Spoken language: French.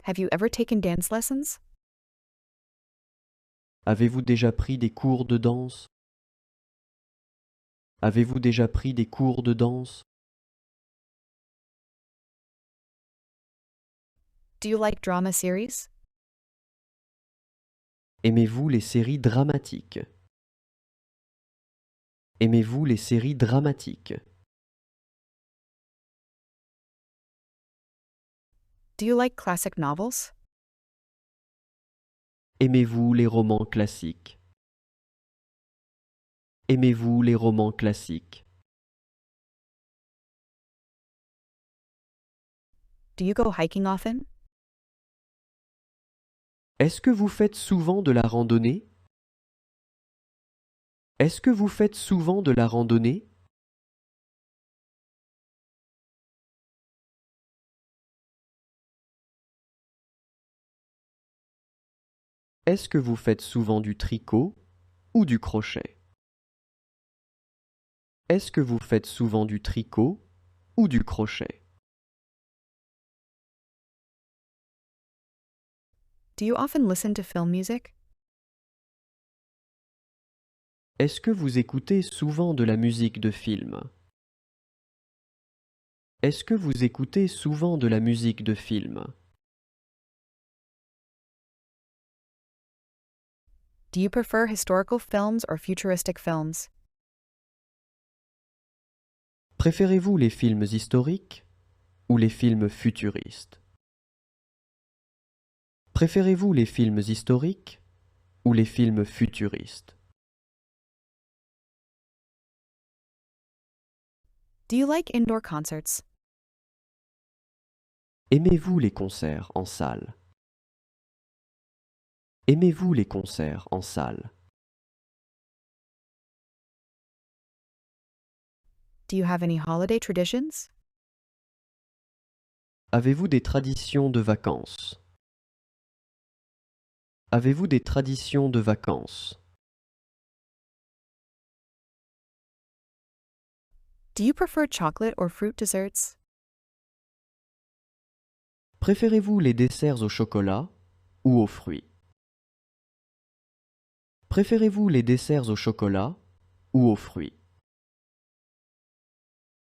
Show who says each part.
Speaker 1: Have you ever taken dance lessons?
Speaker 2: Avez-vous déjà pris des cours de danse? Avez-vous déjà pris des cours de danse?
Speaker 1: Do you like drama series?
Speaker 2: Aimez-vous les séries dramatiques? Aimez-vous les séries dramatiques?
Speaker 1: Do you like classic novels?
Speaker 2: Aimez-vous les romans classiques? Aimez-vous les romans classiques?
Speaker 1: Do you go hiking often?
Speaker 2: Est-ce que vous faites souvent de la randonnée? Est-ce que vous faites souvent de la randonnée? Est-ce que vous faites souvent du tricot ou du crochet? Est-ce que vous faites souvent du tricot ou du crochet?
Speaker 1: Do you often listen to film music?
Speaker 2: Est-ce que vous écoutez souvent de la musique de film? Est-ce que vous écoutez souvent de la musique de film?
Speaker 1: Do you prefer historical films or futuristic films?
Speaker 2: Préférez-vous les films historiques ou les films futuristes? Préférez-vous les films historiques ou les films futuristes?
Speaker 1: Do you like indoor concerts?
Speaker 2: Aimez-vous les concerts en salle? Aimez-vous les concerts en salle?
Speaker 1: Do you have any holiday traditions?
Speaker 2: Avez-vous des traditions de vacances? Avez-vous des traditions de vacances?
Speaker 1: Do you prefer chocolate or fruit desserts?
Speaker 2: Préférez-vous les desserts au chocolat ou aux fruits? Préférez-vous les desserts au chocolat ou aux fruits?